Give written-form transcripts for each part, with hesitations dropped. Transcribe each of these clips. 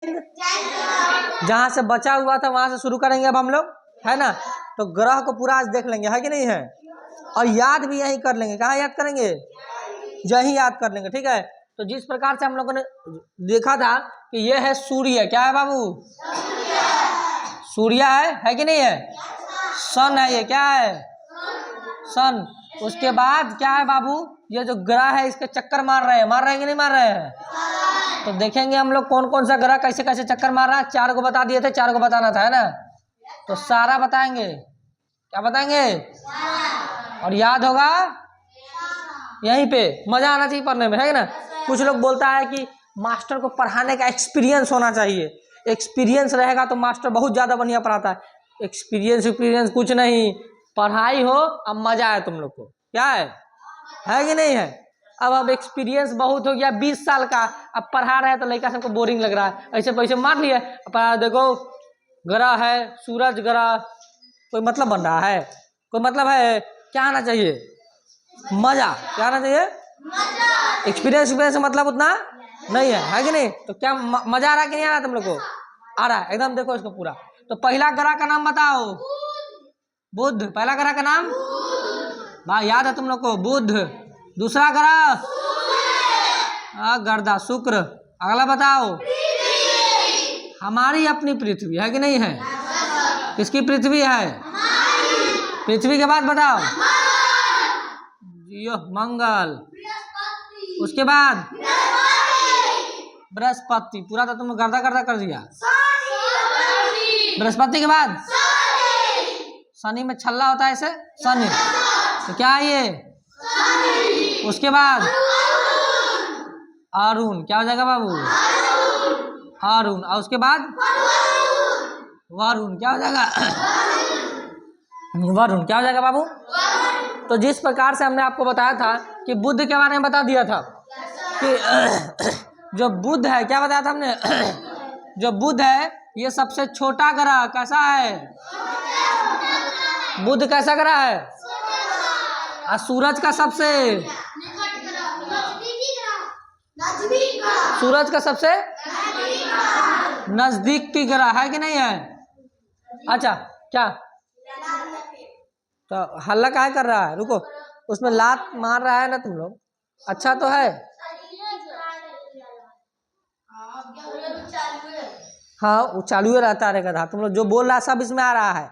जहाँ से बचा हुआ था वहां से शुरू करेंगे अब हम लोग, है ना। तो ग्रह को पूरा आज देख लेंगे, है कि नहीं है, और याद भी यही कर लेंगे। कहाँ याद करेंगे, यही याद कर लेंगे, ठीक है। तो जिस प्रकार से हम लोगों ने देखा था कि ये है सूर्य, क्या है बाबू, सूर्य है कि नहीं है, सन है, ये क्या है, सन। उसके बाद क्या है बाबू, ये जो ग्रह है इसके चक्कर मार रहे हैं कि नहीं मार रहे हैं। तो देखेंगे हम लोग कौन कौन सा ग्रह कैसे कैसे चक्कर मार रहा है। 4 को बता दिए थे, 4 को बताना था, है ना। तो सारा बताएंगे, क्या बताएंगे, और याद होगा यहीं पे। मजा आना चाहिए पढ़ने में, है ना। कुछ लोग बोलता है कि मास्टर को पढ़ाने का एक्सपीरियंस होना चाहिए। एक्सपीरियंस रहेगा तो मास्टर बहुत ज़्यादा बढ़िया पढ़ाता है। एक्सपीरियंस कुछ नहीं, पढ़ाई हो अब मजा है तुम लोग को, क्या है कि नहीं है। अब एक्सपीरियंस बहुत हो गया, 20 साल का, अब पढ़ा रहे हैं तो लड़का सबको बोरिंग लग रहा है। ऐसे पैसे मार लिए, देखो ग्रह है, सूरज ग्रह, कोई मतलब बन रहा है, कोई मतलब है। क्या आना चाहिए, मजा, क्या आना चाहिए, एक्सपीरियंस मतलब उतना नहीं है कि नहीं। तो क्या मजा आ रहा है कि नहीं आ रहा तुम लोग को, आ रहा है एकदम। देखो इसको पूरा। तो पहला ग्रह का नाम बताओ, बुध। पहला ग्रह का नाम भाई याद है तुम लोग को, बुध। दूसरा ग्रह गर्दा, शुक्र। अगला बताओ, हमारी अपनी पृथ्वी, है कि नहीं है। किसकी पृथ्वी है, पृथ्वी के बाद बताओ, जियो, मंगल। उसके बाद बृहस्पति। पूरा तो तुम गर्दा गर्दा कर दिया। बृहस्पति के बाद शनि में छल्ला होता है ऐसे, शनि। तो क्या है ये, उसके बाद अरुण। क्या हो जाएगा बाबू, अरुण। और उसके बाद वरुण। क्या हो जाएगा, वरुण। क्या हो जाएगा बाबू। तो जिस प्रकार से हमने आपको बताया था कि बुध के बारे में बता दिया था कि जो बुध है, क्या बताया था हमने, जो बुध है ये सबसे छोटा ग्रह। कैसा है, बुध कैसा ग्रह है, और सूरज का सबसे, सूरज का सबसे नजदीक की ग्रह, है कि नहीं है। अच्छा, क्या तो हल्ला काहे कर रहा है, रुको। उसमें लात मार रहा है ना तुम लोग, अच्छा तो है। हाँ वो चालू ही रहता है गधा, तुम लोग जो बोल रहा है सब इसमें आ रहा है।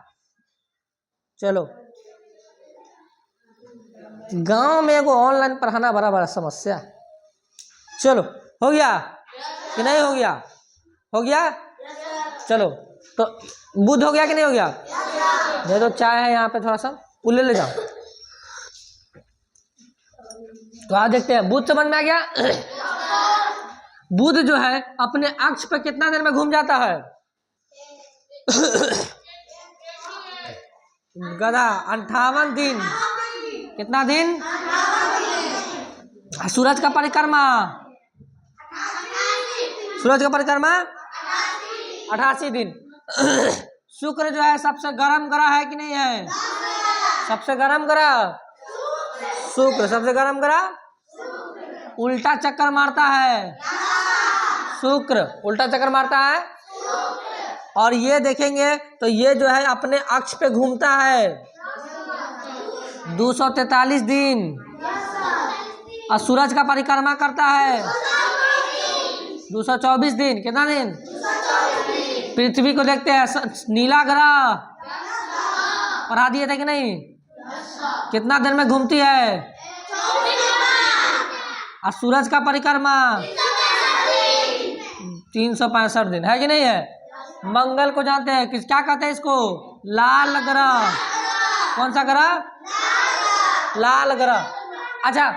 चलो, गांव में एगो ऑनलाइन पढ़ाना बड़ा समस्या। चलो, हो गया कि नहीं हो गया, हो गया। चलो, तो बुध हो गया कि नहीं हो गया। दे दो चाय है यहाँ पे, थोड़ा सा उल्ले ले जाओ। तो आज देखते हैं, बुध समझ में आ गया। बुध जो है अपने अक्ष पे कितना देर में घूम जाता है, गधा 58 दिन। कितना दिन, सूरज का परिक्रमा, सूरज का परिक्रमा 88 दिन। शुक्र जो है सबसे गर्म ग्रह, है कि नहीं है, सबसे गर्म ग्रह शुक्र, सबसे गर्म ग्रह। उल्टा चक्कर मारता है शुक्र, उल्टा चक्कर मारता है। और ये देखेंगे तो ये जो है अपने अक्ष पे घूमता है 243 दिन, और सूरज का परिक्रमा करता है 224 दिन। कितना दिन, पृथ्वी को देखते हैं, नीला ग्रह पढ़ा दिए थे कि नहीं, कितना दिन में घूमती है, और सूरज का परिक्रमा 365 दिन, है कि नहीं है। मंगल को जानते हैं, किस क्या कहते हैं इसको, लाल ग्रह। कौन सा ग्रह, लाल ग्रह। अच्छा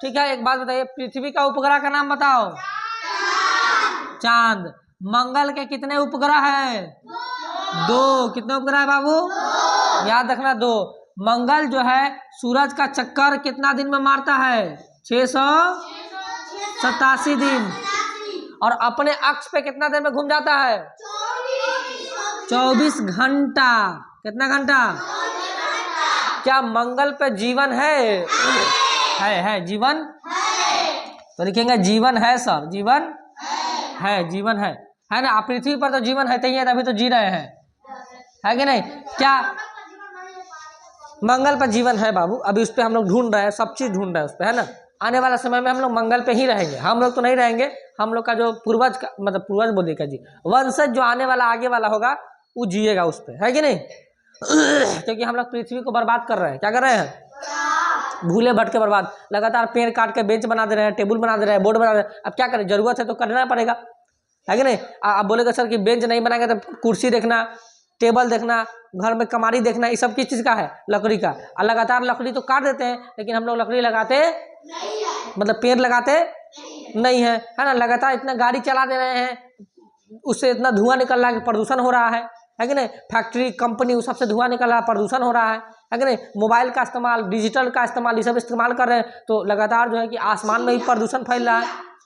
ठीक है, एक बात बताइए, पृथ्वी का उपग्रह का नाम बताओ, चांद। मंगल के कितने उपग्रह हैं, 2। कितने उपग्रह है बाबू, याद रखना 2। मंगल जो है सूरज का चक्कर कितना दिन में मारता है, 687 दिन। और अपने अक्ष पे कितना देर में घूम जाता है, 24 घंटा। कितना घंटा, क्या मंगल पे जीवन है, है जीवन। तो लिखेंगे जीवन है सर, जीवन है, जीवन है। है ना। आप पृथ्वी पर तो जीवन है ही है, तभी तो जी रहे हैं, है कि नहीं। क्या मंगल पर जीवन है बाबू, अभी उस पर हम लोग ढूंढ रहे हैं, सब चीज ढूंढ रहे हैं उस पर, है ना। आने वाला समय में हम लोग मंगल पे ही रहेंगे, हम लोग तो नहीं रहेंगे, हम लोग का जो पूर्वज का मतलब पूर्वज बोले का जी वंशज जो आने वाला आगे वाला होगा वो जिएगा उस पर, है कि नहीं। क्योंकि हम लोग पृथ्वी को बर्बाद कर रहे हैं, क्या कर रहे हैं, भूले भटके बर्बाद, लगातार पेड़ काट के बेंच बना दे रहे हैं, टेबल बना दे रहे हैं, बोर्ड बना दे रहे हैं। अब क्या करें, जरूरत है तो करना पड़ेगा, है कि नहीं। आप बोलेगा सर कि बेंच नहीं बनाएंगे तो कुर्सी देखना, टेबल देखना, घर में कमारी देखना, ये सब किस चीज का है, लकड़ी का। और लगातार लकड़ी तो काट देते हैं, लेकिन हम लोग लकड़ी लगाते मतलब पेड़ लगाते नहीं है ना। लगातार इतना गाड़ी चला दे रहे हैं, उससे इतना धुआं निकल रहा है कि प्रदूषण हो रहा है कि नहीं। फैक्ट्री कंपनी उस सबसे धुआं निकल रहा है, प्रदूषण हो रहा है कि नहीं। मोबाइल का इस्तेमाल, डिजिटल का इस्तेमाल, ये सब इस्तेमाल कर रहे हैं, तो लगातार जो है कि आसमान में भी प्रदूषण फैल रहा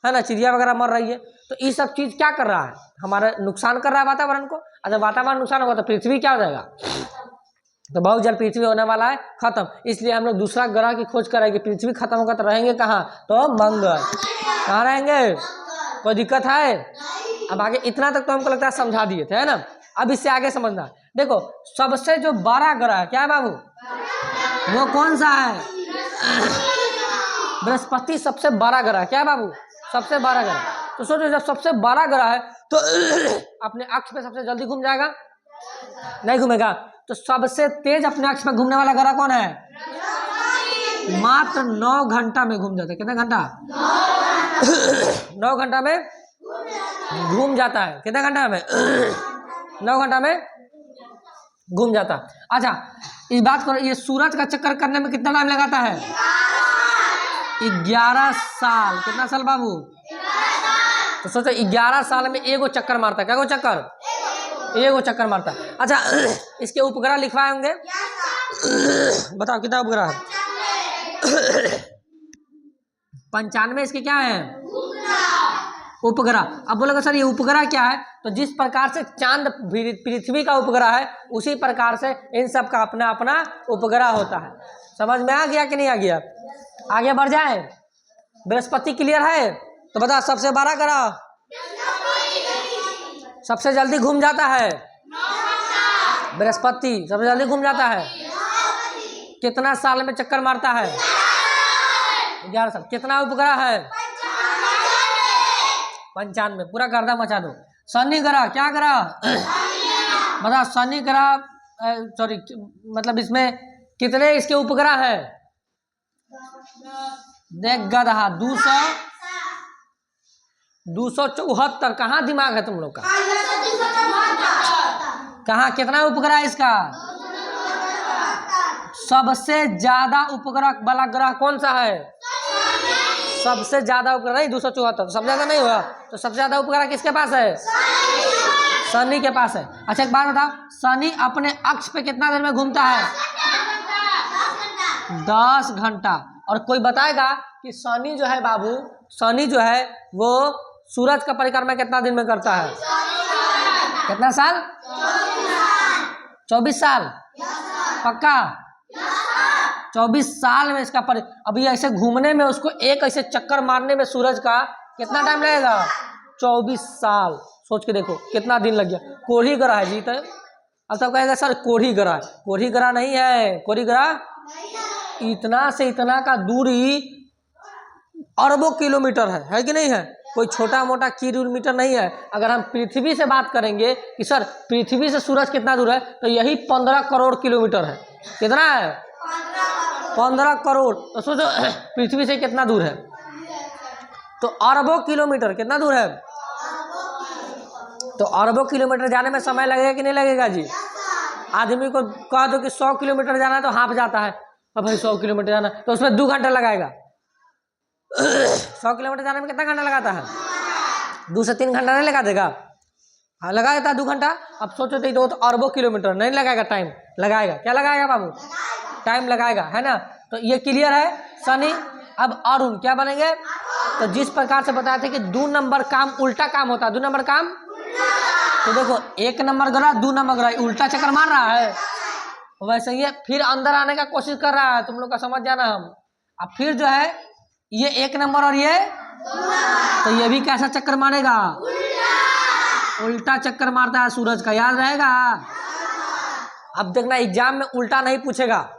है ना, चिड़िया वगैरह मर रही है। तो ये सब चीज क्या कर रहा है, हमारा नुकसान कर रहा है वातावरण को। अगर वातावरण नुकसान होगा तो पृथ्वी क्या हो जाएगा, तो बहुत जल्द पृथ्वी होने वाला है खत्म। इसलिए हम लोग दूसरा ग्रह की खोज कर रहे हैं कि पृथ्वी खत्म होगा तो रहेंगे कहाँ, तो मंगल। कहाँ रहेंगे, कोई दिक्कत है। अब आगे इतना तक तो हमको लगता है समझा दिए थे, है ना। अब इससे आगे समझना, देखो सबसे जो बड़ा ग्रह है क्या है बाबू, वो कौन सा है, बृहस्पति सबसे बड़ा ग्रह है, क्या है बाबू, सबसे बड़ा ग्रह। तो सोचो जब सबसे बड़ा ग्रह है तो अपने अक्ष पे सबसे जल्दी घूम जाएगा, नहीं घूमेगा। तो सबसे तेज अपने अक्ष पे घूमने वाला ग्रह कौन है, मात्र 9 घंटा में घूम जाता है। कितना घंटा, 9 घंटा में घूम जाता है। कितना घंटा में, 9 घंटा में घूम जाता। अच्छा इस बात को, ये सूरज का चक्कर करने में कितना टाइम लगाता है, 11 साल। कितना साल बाबू, तो सोचो 11 साल में एगो चक्कर मारता है, क्या चक्कर, एगो चक्कर मारता है। अच्छा इसके उपग्रह लिखवाए होंगे, बताओ कितना उपग्रह है, 95 इसके क्या है, उपग्रह। अब बोलोगे सर ये उपग्रह क्या है, तो जिस प्रकार से चांद पृथ्वी का उपग्रह है, उसी प्रकार से इन सब का अपना अपना उपग्रह होता है। समझ में आ गया कि नहीं आ गया, आगे बढ़ जाए। बृहस्पति क्लियर है, तो बता सबसे बड़ा ग्रह, सबसे जल्दी घूम जाता है बृहस्पति, सबसे जल्दी घूम जाता है। कितना साल में चक्कर मारता है, 11 साल। कितना उपग्रह है, 95। पूरा गर्दा मचा दो। शनि ग्रह, क्या ग्रह, बता शनि ग्रह, सॉरी मतलब इसमें कितने इसके उपग्रह है, देख गधा 274। कहाँ दिमाग है तुम लोग का, कहाँ, कितना उपग्रह है इसका, सबसे ज्यादा उपग्रह वाला ग्रह कौन सा है, सबसे ज्यादा उपग्रह नहीं 274, सबसे ज्यादा नहीं हुआ, तो सबसे ज्यादा उपग्रह किसके पास है, शनि के पास है। अच्छा एक बात बताओ, शनि अपने अक्ष पे कितना देर में घूमता है, 10 घंटा। और कोई बताएगा कि शनि जो है बाबू, शनि जो है वो सूरज का परिक्रमा कितना दिन में करता है, कितना साल, 24 साल, पक्का 24 साल में इसका अभी ऐसे घूमने में, उसको एक ऐसे चक्कर मारने में सूरज का कितना टाइम लगेगा, 24 साल। सोच के देखो कितना दिन लग गया। कोढ़ी ग्रह है जीत है। अब तब कहेगा सर कोढ़ी ग्रह है, कोढ़ी ग्रह नहीं है, कोढ़ी ग्रह इतना से इतना का दूरी अरबों किलोमीटर है कि नहीं है, कोई छोटा मोटा किलोमीटर नहीं है। अगर हम पृथ्वी से बात करेंगे कि सर पृथ्वी से सूरज कितना दूर है, तो यही 15 करोड़ किलोमीटर है। कितना है, 15 करोड़। तो सोचो पृथ्वी से कितना दूर है, तो अरबों किलोमीटर कितना दूर है, तो अरबों किलोमीटर जाने में समय लगेगा कि नहीं लगेगा जी। आदमी को कह दो कि 100 किलोमीटर जाना है तो हाँफ जाता है, अब भाई 100 किलोमीटर जाना तो उसमें 2 घंटे लगाएगा। 100 किलोमीटर जाने में कितना घंटा लगाता है, 2 से 3 घंटा नहीं लगा देगा, हाँ लगा देता है 2 घंटा। अब सोचो तो अरबों किलोमीटर नहीं लगाएगा, टाइम लगाएगा, क्या लगाएगा बाबू, टाइम लगाएगा, है ना। तो ये क्लियर है शनि। अब अरुण क्या बनेंगे, तो जिस प्रकार से बताए थे कि 2 नंबर काम उल्टा काम होता है, 2 नंबर काम, तो देखो 1 नंबर ग्रह 2 नंबर ग्रह उल्टा चक्कर मार रहा है, वैसे ये फिर अंदर आने का कोशिश कर रहा है, तुम लोग का समझ जाना हम। अब फिर जो है ये 1 नंबर और ये, तो ये भी कैसा चक्कर मारेगा, उल्टा चक्कर मारता है सूरज का, याद रहेगा। अब देखना एग्जाम में उल्टा नहीं पूछेगा,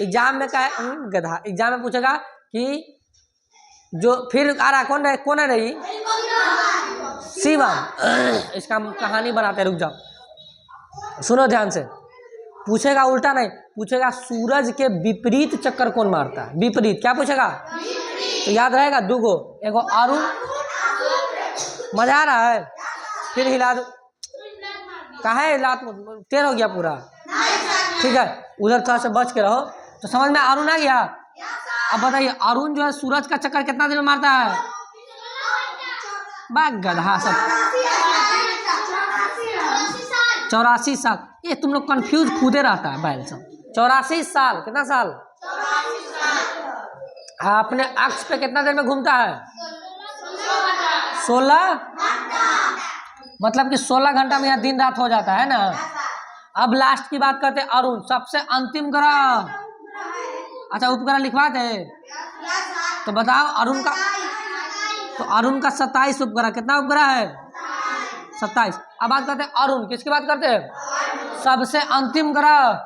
एग्जाम में क्या है गधा, एग्जाम में पूछेगा कि जो फिर आ रहा कौन है रही शिवम। इसका कहानी बनाते रुक जाओ, सुनो ध्यान से। पूछेगा उल्टा नहीं, पूछेगा सूरज के विपरीत चक्कर कौन मारता है, विपरीत। क्या पूछेगा तो याद रहेगा, दूगो, एगो अरुण, मजा आ रहा है। फिर हिला दो, कहा है लात टेढ़ हो गया पूरा, ठीक है, उधर थोड़ा से बच के रहो। तो समझ में अरुण आ गया। अब बताइए अरुण जो है सूरज का चक्कर कितना दिन में मारता है, बाग गधा सब 84 साल। ये तुम लोग कंफ्यूज खुदे रहता है बैल सब। 84 साल, कितना साल अपने अक्ष पे कितना देर में घूमता है, 16, मतलब कि 16 घंटा में यहाँ दिन रात हो जाता है ना। अब लास्ट की बात करते हैं अरुण, सबसे अंतिम ग्रह। अच्छा उपग्रह लिखवा दे तो बताओ अरुण का, तो अरुण का 27 उपग्रह, कितना उपग्रह है 27। अब बात करते हैं अरुण, किसकी बात करते हैं, सबसे अंतिम ग्रह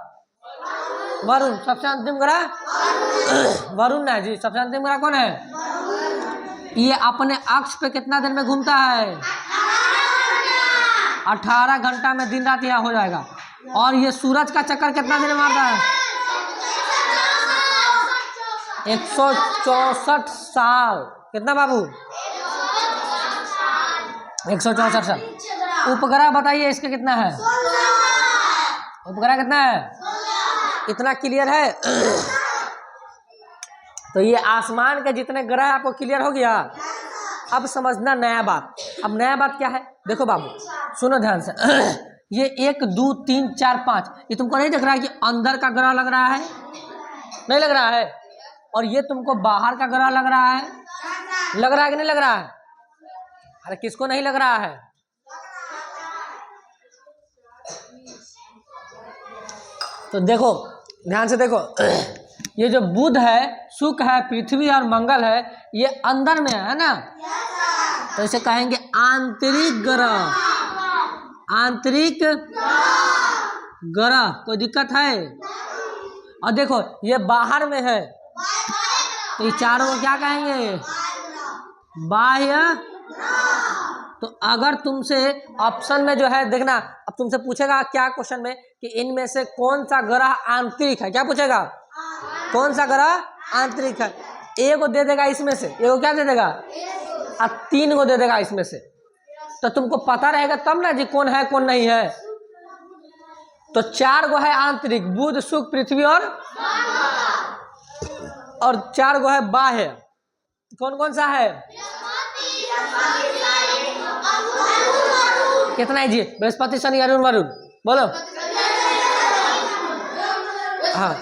वरुण, सबसे अंतिम ग्रह वरुण है जी। सबसे अंतिम ग्रह कौन है, ये अपने अक्ष पे कितना दिन में घूमता है, 18 घंटा में दिन रात यहाँ हो जाएगा। और ये सूरज का चक्कर कितना दिन में मारता है, 164 साल। कितना बाबू, 164 साल। उपग्रह बताइए इसका कितना है, उपग्रह कितना है, इतना क्लियर है। तो ये आसमान के जितने ग्रह आपको क्लियर हो गया। अब समझना नया बात। अब नया बात क्या है, देखो बाबू सुनो ध्यान से। ये 1 2 3 4 5, ये तुमको नहीं दिख रहा है कि अंदर का ग्रह लग रहा है, नहीं लग रहा है। और ये तुमको बाहर का ग्रह लग रहा है, लग रहा है कि नहीं लग रहा है। अरे किसको नहीं लग रहा है, तो देखो ध्यान से देखो। ये जो बुध है, शुक्र है, पृथ्वी और मंगल है, ये अंदर में है ना, तो इसे कहेंगे आंतरिक ग्रह, आंतरिक ग्रह। कोई दिक्कत है। और देखो ये बाहर में है, तो ये चारों को क्या कहेंगे, बाह्य। तो अगर तुमसे ऑप्शन में जो है देखना, अब तुमसे पूछेगा क्या क्वेश्चन में कि इनमें से कौन सा ग्रह आंतरिक है, क्या पूछेगा, कौन सा ग्रह आंतरिक है। एक को दे देगा इसमें से, एक को क्या दे देगा, और 3 को दे देगा इसमें से। तो तुमको पता रहेगा तब ना जी कौन है कौन नहीं है। तो 4 गो है आंतरिक, बुध शुक्र पृथ्वी और 4 गो है बाह्य। कौन कौन सा है, कितना है जी, बृहस्पति शनि अरुण वरुण, बोलो। हाँ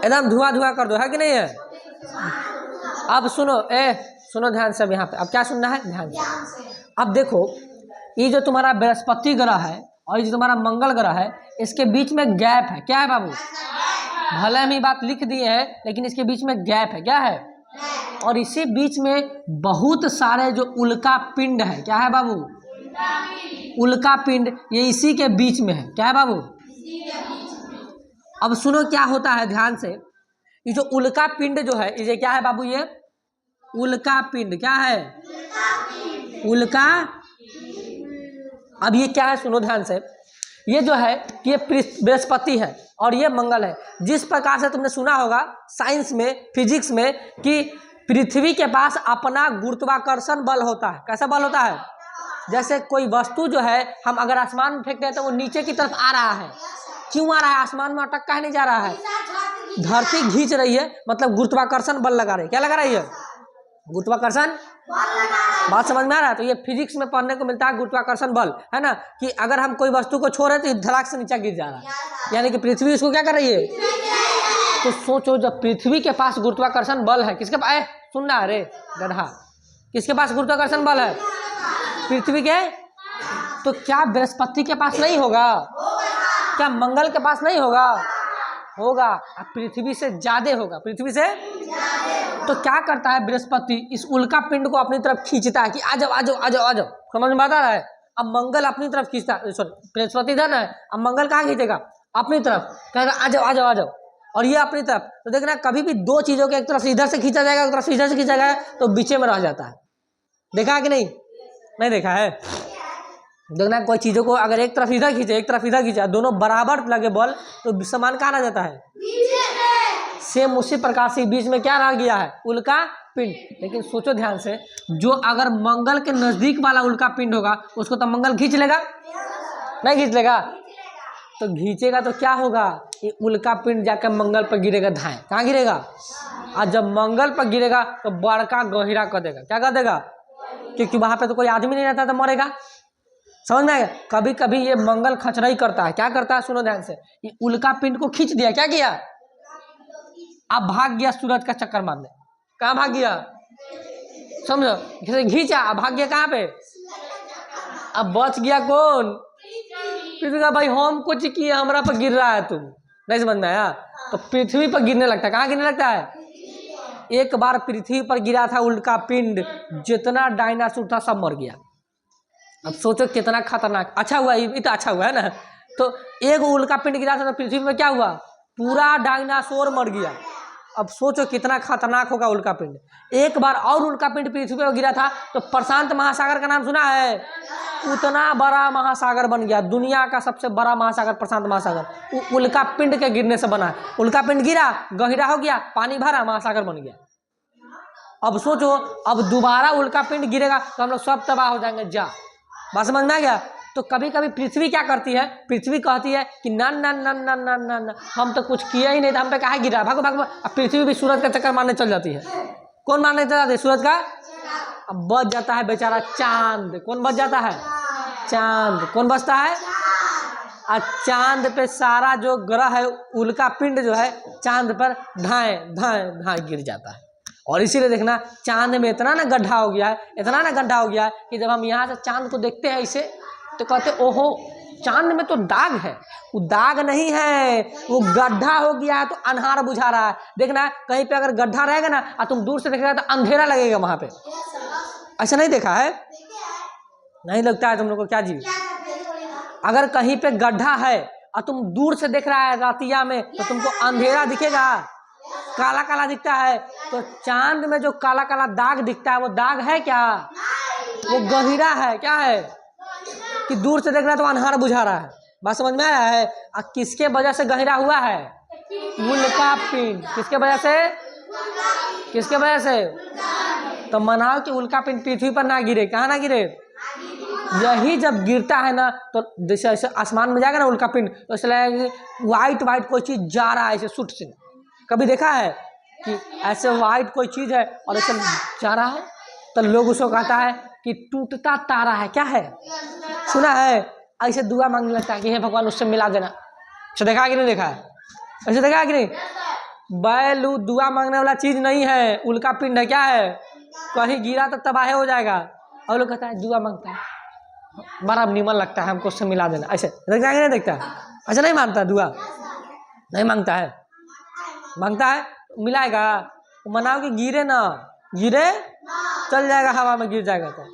एकदम धुआं धुआं कर दो, है कि नहीं है। अब सुनो, सुनो ध्यान से। अब यहाँ पे अब क्या सुनना है, ध्यान से। अब देखो ये जो तुम्हारा बृहस्पति ग्रह है और ये जो तुम्हारा मंगल ग्रह है, इसके बीच में गैप है। क्या है बाबू, भले हम ये बात लिख दिए हैं लेकिन इसके बीच में गैप है। क्या है, और इसी बीच में बहुत सारे जो उल्का पिंड है। क्या है बाबू, उल्का पिंड, ये इसी के बीच में है। क्या है बाबू, अब सुनो क्या होता है ध्यान से। ये जो उल्का पिंड जो है, ये क्या है बाबू, ये उल्का पिंड। क्या है, उल्का। अब ये क्या है, सुनो ध्यान से। ये जो है ये बृहस्पति है और ये मंगल है। जिस प्रकार से तुमने सुना होगा साइंस में, फिजिक्स में, कि पृथ्वी के पास अपना गुरुत्वाकर्षण बल होता है। कैसा बल होता है, जैसे कोई वस्तु जो है हम अगर आसमान में फेंकते हैं तो वो नीचे की तरफ आ रहा है। क्यों आ रहा है, आसमान में अटक का नहीं जा रहा है, धरती खींच रही है, मतलब गुरुत्वाकर्षण बल लगा रही है। क्या लगा रही है, गुरुत्वाकर्षण। बात समझ में आ रहा है। तो ये फिजिक्स में पढ़ने को मिलता है गुरुत्वाकर्षण बल, है ना, कि अगर हम कोई वस्तु को छोड़ रहे तो धड़ाक से नीचे गिर जा रहा है, यानी कि पृथ्वी उसको क्या कर रही है। तो सोचो जब पृथ्वी के पास गुरुत्वाकर्षण बल है, किसके पास, सुनना अरे गधा, किसके पास गुरुत्वाकर्षण बल है, पृथ्वी के। तो क्या बृहस्पति के पास नहीं होगा, क्या मंगल के पास नहीं होगा, होगा, पृथ्वी से ज्यादा होगा, पृथ्वी से। तो क्या करता है बृहस्पति, इस उल्का पिंड को अपनी तरफ खींचता है कि आ जाओ आ जाओ आ जाओ आ जाओ। समझ में आता है। अब मंगल अपनी तरफ खींचता, सॉरी बृहस्पति इधर है, अब मंगल कहाँ खींचेगा? अपनी तरफ, कहेगा आ जाओ आ जाओ आ जाओ, और ये अपनी तरफ। तो देखना कभी भी दो चीजों के एक तरफ से इधर से खींचा जाएगा, एक तरफ से इधर से खींचा जाएगा, तो बीचे में रह जाता है। देखा है कि नहीं? नहीं देखा है? देखना कोई चीजों को अगर एक तरफ इधर खींचे एक तरफ इधर खींचा, दोनों बराबर लगे बल, तो समान कहाँ रह जाता है? सेम उसी प्रकार से बीच में क्या रह गया है? उल्का पिंड। लेकिन सोचो ध्यान से, जो अगर मंगल के नजदीक वाला उल्का पिंड होगा उसको तो मंगल खींच लेगा, नहीं खींच लेगा? तो खींचेगा तो क्या होगा? ये उल्का पिंड जाकर मंगल पर गिरेगा, धाएं कहाँ गिरेगा? और जब मंगल पर गिरेगा तो बड़का गहिरा कर देगा। क्या कर देगा? क्योंकि वहां पे तो कोई आदमी नहीं रहता, तो मरेगा। समझ में आएगा? कभी कभी ये मंगल खचराई करता है। क्या करता है? सुनो ध्यान से, ये उल्का पिंड को खींच दिया, क्या किया? अब भाग गया सूरज का चक्कर मारने। कहाँ भाग गया? समझो, खींचा, अब भाग गया कहाँ पे? अब बच गया कौन? पृथ्वी का। भाई हम कुछ किए, हमारा पर गिर रहा है, तुम नहीं समझ में आया? तो पृथ्वी पर गिरने लगता है। कहाँ गिरने लगता है? एक बार पृथ्वी पर गिरा था उल्का पिंड, जितना डायनासोर था सब मर गया। अब सोचो कितना खतरनाक। अच्छा हुआ, ये तो अच्छा हुआ है ना। तो एक उल्का पिंड गिरा था तो पृथ्वी में क्या हुआ? पूरा डायनासोर मर गया। अब सोचो कितना खतरनाक होगा उल्का पिंड। एक बार और उल्का पिंड पृथ्वी पर गिरा था तो प्रशांत महासागर का नाम सुना है? उतना बड़ा महासागर बन गया, दुनिया का सबसे बड़ा महासागर प्रशांत महासागर उल्का पिंड के गिरने से बना है। उल्का पिंड गिरा, गहिरा हो गया, पानी भरा, महासागर बन गया। अब सोचो, अब दोबारा उल्का पिंड गिरेगा तो हम लोग सब तबाह हो जाएंगे। जा, बात समझ में आ गया? तो कभी कभी पृथ्वी क्या करती है? पृथ्वी कहती है कि ना ना ना ना ना ना ना, हम तो कुछ किया ही नहीं था, हम पे काहे गिरा, भागो भागो। अब पृथ्वी भी सूरज का चक्कर मारने चल जाती है। कौन मारने चल जाती है? सूरज का। अब बच जाता है बेचारा चांद। कौन बच जाता है? चांद। कौन बचता है? और चांद पे सारा जो ग्रह है, उल्का पिंड जो है चांद पर धाए धाए धाए गिर जाता है। और इसीलिए देखना चांद में इतना ना गड्ढा हो गया है, इतना ना गड्ढा हो गया है कि जब हम यहाँ से चांद को देखते हैं इसे, तो कहते ओहो, चांद में तो दाग है। वो दाग नहीं है, वो गड्ढा हो गया है, तो अन्हार बुझा रहा है। देखना कहीं पे अगर गड्ढा रहेगा ना और तुम दूर से देखेगा तो अंधेरा लगेगा वहां पे। ऐसा नहीं देखा है? नहीं लगता है तुम लोग को? क्या जी, अगर कहीं पे गड्ढा है और तुम दूर से देख रहा है रातिया में, तो तुमको अंधेरा दिखेगा, काला काला दिखता है। तो चांद में जो काला काला दाग दिखता है, वो दाग है क्या? वो गहिरा है। क्या है? कि दूर से देख रहा है तो अन्हार बुझा रहा है। बात समझ में आया है? और किसके वजह से गहिरा हुआ है? उल्का पिंड। किसके वजह से? किसके वजह से? तो मनाओ कि उल्का पिंड पृथ्वी पर ना गिरे। कहाँ ना गिरे? यही जब गिरता है ना, तो जैसे ऐसे आसमान में जाएगा ना उल्का पिंड, तो ऐसा लगेगा कि वाइट वाइट कोई चीज जा रहा है ऐसे सुट से। कभी देखा है कि ऐसे वाइट कोई चीज है और ऐसे जा रहा है? तो लोग उसको कहता है कि टूटता तारा है। क्या है? सुना है? ऐसे दुआ मांगने लगता है कि हे भगवान उससे मिला देना। अच्छा देखा कि नहीं देखा है? ऐसे देखा है कि नहीं? बैलू दुआ मांगने वाला चीज नहीं है, उल्का पिंड है। क्या है? कहीं गिरा तो तबाह हो जाएगा। और लोग कहता है दुआ मांगता है, बड़ा नीमन लगता है, हमको उससे मिला देना। ऐसे देखता है कि नहीं देखता? ऐसा नहीं मानता, दुआ नहीं मांगता है, मांगता है मिलाएगा। मनाओ कि गिरे ना, गिरे चल जाएगा, हवा में गिर जाएगा। तो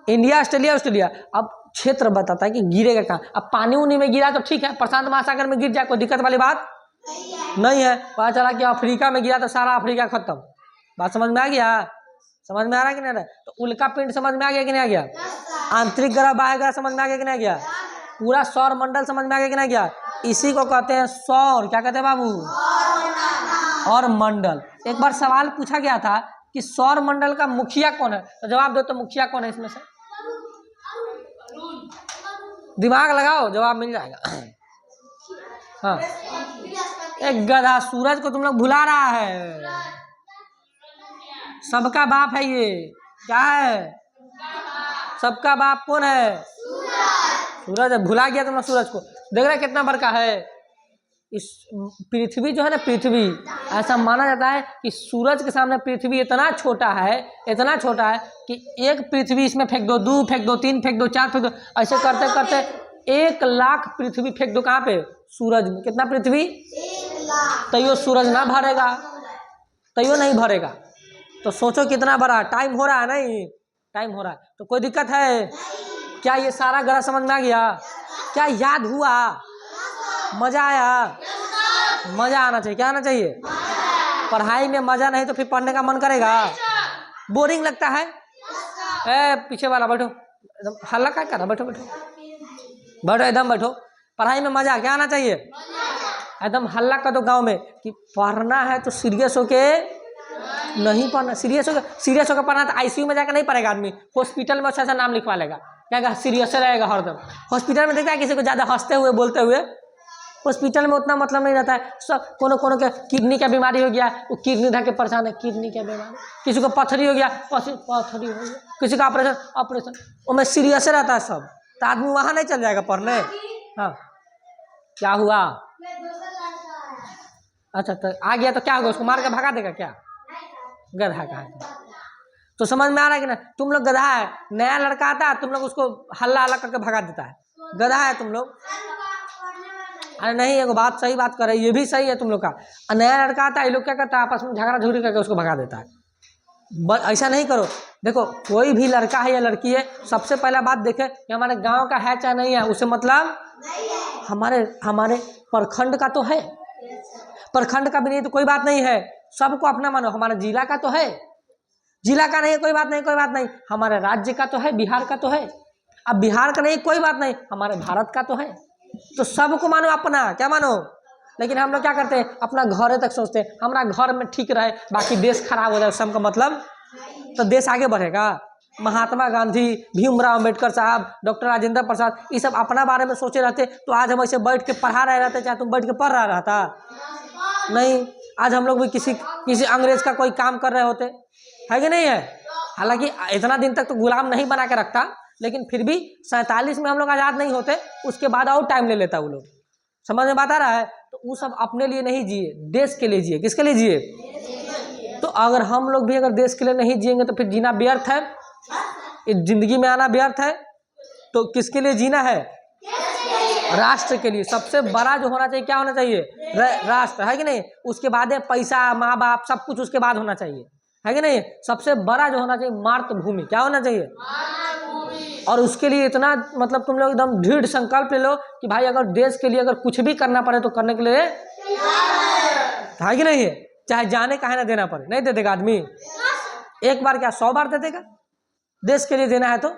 इंडिया ऑस्ट्रेलिया ऑस्ट्रेलिया अब क्षेत्र बताता है कि गिरेगा कहाँ। अब पानी उनी में गिरा तो ठीक है, प्रशांत महासागर में गिर जाए कोई दिक्कत वाली बात नहीं है। पता चला कि अफ्रीका में गिरा तो सारा अफ्रीका खत्म। बात समझ में आ गया? समझ में आ रहा है कि नहीं? तो उल्का पिंड समझ में आ गया कि नहीं आ गया? आंतरिक ग्रह बाह्य ग्रह समझ में आ गया कि नहीं आ गया? पूरा सौर मंडल समझ में आ गया कि नहीं गया? इसी को कहते हैं सौर। क्या कहते हैं बाबू? और मंडल। एक बार सवाल पूछा गया था कि सौर मंडल का मुखिया कौन है, तो जवाब दो तो मुखिया कौन है इसमें से? दिमाग लगाओ, जवाब मिल जाएगा। हाँ, एक गधा। सूरज को तुम लोग भुला रहा है। सबका बाप है ये। क्या है? सबका बाप कौन है? सूरज है। भुला गया तुम लोग सूरज को। देख रहे कितना बड़का है इस पृथ्वी जो है ना, पृथ्वी ऐसा माना जाता है कि सूरज के सामने पृथ्वी इतना छोटा है, इतना छोटा है कि एक पृथ्वी इसमें फेंक दो, 2 फेंक दो, 3 फेंक दो, 4 फेंक दो, ऐसे करते करते 1 लाख पृथ्वी फेंक दो। कहाँ पे? सूरज में। कितना पृथ्वी? 1 लाख। तैयो सूरज ना भरेगा, तैयो नहीं भरेगा। तो सोचो कितना बड़ा टाइम हो रहा है नहीं? टाइम हो रहा है, तो कोई दिक्कत है क्या? ये सारा ग्रह समझ में आ गया? क्या याद हुआ? मजा आया? मजा आना चाहिए। क्या आना चाहिए? पढ़ाई में मजा नहीं तो फिर पढ़ने का मन करेगा? बोरिंग लगता है? ए पीछे वाला बैठो, एकदम हल्ला क्या कर रहा? बैठो बैठो बैठो, एकदम बैठो। पढ़ाई में मजा क्या आना चाहिए? एकदम हल्ला कर दो गाँव में कि पढ़ना है तो सीरियस होके नहीं पढ़ना, सीरियस होकर पढ़ना। तो आईसीयू में जाकर नहीं पढ़ेगा आदमी, हॉस्पिटल में अच्छा सा नाम लिखवा लेगा, क्या सीरियस रहेगा हरदम। हॉस्पिटल में देखता है किसी को ज़्यादा हंसते हुए बोलते हुए, हॉस्पिटल में उतना मतलब नहीं रहता है। सब कोनो के किडनी का बीमारी हो गया, वो किडनी धर के परेशान है, किडनी का बीमारी। किसी को पथरी हो गया, पथरी हो गया। किसी का ऑपरेशन वो में सीरियस रहता है सब, तो आदमी वहाँ नहीं चल जाएगा पढ़ने। हाँ क्या हुआ? अच्छा तो आ गया तो क्या होगा? उसको मार के भगा देगा क्या? गधा का तो समझ में आ रहा है कि ना? तुम लोग गधा है, नया लड़का आता है तुम लोग उसको हल्ला हल्ला करके भगा देता है, गधा है तुम लोग। अरे नहीं, एगो बात सही बात करे, ये भी सही है तुम लोग का। नया लड़का आता है, ये लोग क्या करता है आपस में झगड़ा झुगड़ी करके उसको भगा देता है। ऐसा नहीं करो। देखो कोई भी लड़का है या लड़की है, सबसे पहला बात देखे कि हमारे गांव का है चाहे नहीं है, उससे मतलब हमारे प्रखंड का तो है। प्रखंड का भी नहीं तो कोई बात नहीं है, सबको अपना मानो। हमारे जिला का तो है, जिला का नहीं कोई बात नहीं, कोई बात नहीं। हमारे राज्य का तो है, बिहार का तो है। अब बिहार का नहीं कोई बात नहीं, हमारे भारत का तो है। तो सबको मानो अपना, क्या मानो। लेकिन हम लोग क्या करते हैं, अपना घर तक सोचते हैं, हमारा घर में ठीक रहे, बाकी देश खराब हो जाए सबका मतलब, तो देश आगे बढ़ेगा। महात्मा गांधी, भीमराव अम्बेडकर साहब, डॉक्टर राजेंद्र प्रसाद, ये सब अपना बारे में सोचे रहते तो आज हम ऐसे बैठ के पढ़ा रहे रहते, चाहे तुम बैठ के पढ़ रहा रहता नहीं। आज हम लोग भी किसी अंग्रेज का कोई काम कर रहे होते, है कि नहीं है। हालांकि इतना दिन तक तो गुलाम नहीं बना के रखता, लेकिन फिर भी 47 में हम लोग आज़ाद नहीं होते, उसके बाद और टाइम ले लेता वो लोग। समझ में बात आ रहा है? तो वो सब अपने लिए नहीं जिए, देश के लिए जिए। किसके लिए जिए? तो अगर हम लोग भी अगर देश के लिए नहीं जिएंगे तो फिर जीना व्यर्थ है, इस जिंदगी में आना व्यर्थ है। तो किसके लिए जीना है? राष्ट्र के लिए। सबसे बड़ा जो होना चाहिए क्या होना चाहिए? राष्ट्र, है कि नहीं। उसके बाद है पैसा, माँ बाप, सब कुछ उसके बाद होना चाहिए, है कि नहीं। सबसे बड़ा जो होना चाहिए मातृभूमि, क्या होना चाहिए? और उसके लिए इतना मतलब तुम लोग एकदम दृढ़ संकल्प ले लो कि भाई अगर देश के लिए अगर कुछ भी करना पड़े तो करने के लिए, है कि नहीं है। चाहे जाने का है ना देना पड़े, नहीं दे देगा आदमी। एक बार क्या 100 बार दे देगा, देश के लिए देना है तो,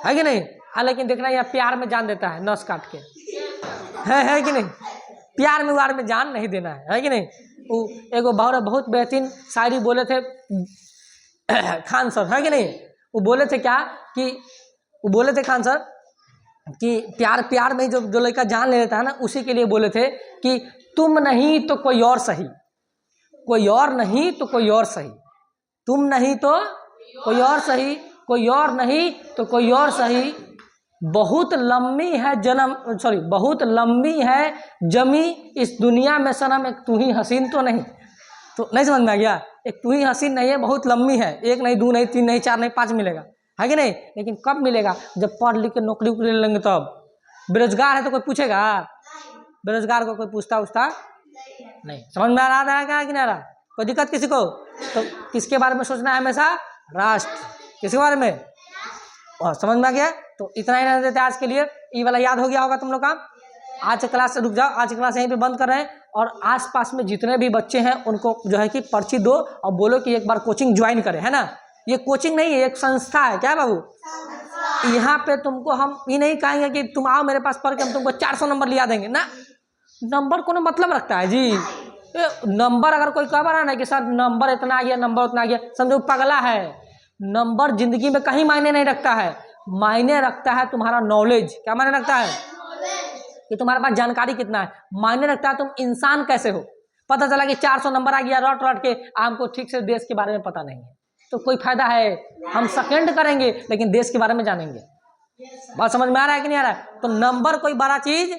है कि नहीं। लेकिन देखना यह प्यार में जान देता है, नस काट के, है कि नहीं। प्यार में वार में जान नहीं देना है कि नहीं। वो एगो बहुत बेहतरीन शायरी बोले थे खान सर, है कि नहीं। वो बोले थे क्या कि वो बोले थे खान सर कि प्यार में जो लड़का जान ले लेता है ना, उसी के लिए बोले थे कि तुम नहीं तो कोई और सही, कोई और नहीं तो कोई और सही, तुम नहीं तो कोई और सही, कोई और नहीं तो कोई और सही। बहुत लंबी है जमी इस दुनिया में सनम, एक तू ही हसीन तो नहीं। तो नहीं समझ में आ गया? एक तू ही हसीन नहीं है, बहुत लंबी है। एक नहीं, दो नहीं, तीन नहीं, चार नहीं, 5 मिलेगा, है कि नहीं। लेकिन कब मिलेगा? जब पढ़ लिख के नौकरी ले लेंगे तब। बेरोजगार है तो कोई पूछेगा? बेरोजगार को कोई पूछता नहीं। समझ में आ रहा है क्या कि नहीं आ रहा? कोई दिक्कत किसी को? तो किसके बारे में सोचना है हमेशा? राष्ट्र। किसके बारे में? और समझ में आ गया? तो इतना ही रहने देते आज के लिए। ये वाला याद हो गया होगा तुम लोग का। आज क्लास से रुक जाओ, आज क्लास यहीं पे बंद कर रहे हैं। और आसपास में जितने भी बच्चे हैं उनको जो है कि पर्ची दो और बोलो कि एक बार कोचिंग ज्वाइन करें, है ना। ये कोचिंग नहीं है, एक संस्था है, क्या बाबू। यहाँ पे तुमको हम ये नहीं कहेंगे कि तुम आओ मेरे पास पढ़ के हम तुमको 400 नंबर लिया देंगे ना। नंबर को मतलब रखता है जी। नंबर अगर कोई कह रहा है ना कि सर नंबर इतना आ गया, नंबर उतना आ गया, समझो पगला है। नंबर जिंदगी में कहीं मायने नहीं रखता है। मायने रखता है तुम्हारा नॉलेज। क्या मायने रखता है? कि तुम्हारे पास जानकारी कितना है। मायने रखता है तुम इंसान कैसे हो। पता चला कि 400 नंबर आ गया, रट के हमको ठीक से देश के बारे में पता नहीं है, तो कोई फायदा है? हम सेकंड करेंगे लेकिन देश के बारे में जानेंगे। बात समझ में आ रहा है कि नहीं आ रहा है? तो नंबर कोई बड़ा चीज।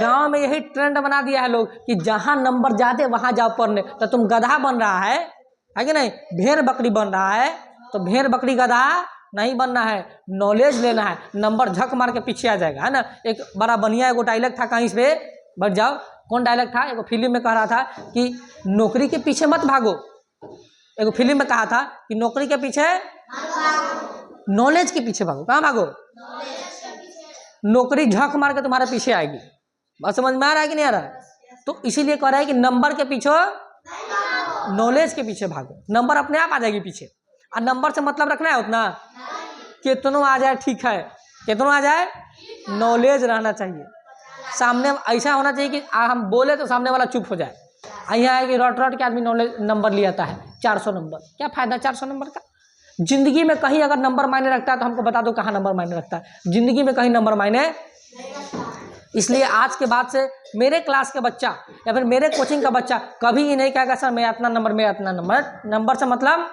गांव में यही ट्रेंड बना दिया है लोग कि जहां नंबर ज्यादा वहां जाओ पढ़ने। तो तुम गधा बन रहा है कि नहीं? भेड़ बकरी बन रहा है। तो भेड़ बकरी गधा नहीं बनना है, नॉलेज लेना है। नंबर झक मार के पीछे आ जाएगा, है ना। एक बड़ा बढ़िया एगो डायलॉग था, कहीं पे बैठ जाओ। कौन डायलॉग था? एगो फिल्म में कह रहा था कि नौकरी के पीछे मत भागो, एक फिल्म में कहा था कि नौकरी के पीछे नॉलेज के पीछे भागो। कहाँ भागो? नौकरी झक मार के तुम्हारे पीछे आएगी। बात समझ में आ रहा है कि नहीं आ रहा है? तो इसीलिए कह रहा है कि नंबर के पीछे नॉलेज के पीछे भागो। नंबर अपने आप आ जाएगी पीछे। और नंबर से मतलब रखना है उतना, कितनों आ जाए ठीक है, कितनों आ जाए, नॉलेज रहना चाहिए सामने। ऐसा होना चाहिए कि हम बोले तो सामने वाला चुप हो जाए। यहाँ है कि रट रट के आदमी नॉलेज नंबर ले आता है 400 नंबर। क्या फायदा 400 नंबर का? जिंदगी में कहीं अगर नंबर मायने रखता है तो हमको बता दो कहाँ नंबर मायने रखता है। जिंदगी में कहीं नंबर मायने। इसलिए आज के बाद से मेरे क्लास के बच्चा या फिर मेरे कोचिंग का बच्चा कभी ही नहीं कहेगा सर मैं इतना नंबर, मैं इतना नंबर। नंबर से मतलब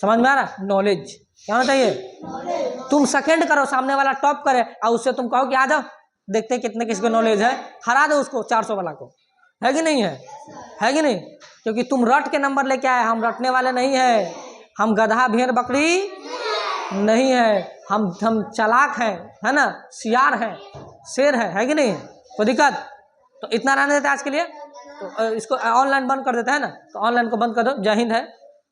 समझ में आ रहा? नॉलेज। क्या होना चाहिए? तुम सेकंड करो, सामने वाला टॉप करे और उससे तुम कहो कि आ जाओ देखते हैं कितने किसको नॉलेज है, हरा दो उसको 400 वाला को। है कि नहीं है? है कि नहीं? क्योंकि तुम रट के नंबर लेके आए, हम रटने वाले नहीं है। हम गधा भेड़ बकरी नहीं है, हम चालाक हैं, है ना, सियार है, शेर है कि नहीं? कोई दिक्कत? तो इतना रहने देते आज के लिए। तो इसको ऑनलाइन बंद कर देते हैं ना, तो ऑनलाइन को बंद कर दो। जय हिंद है।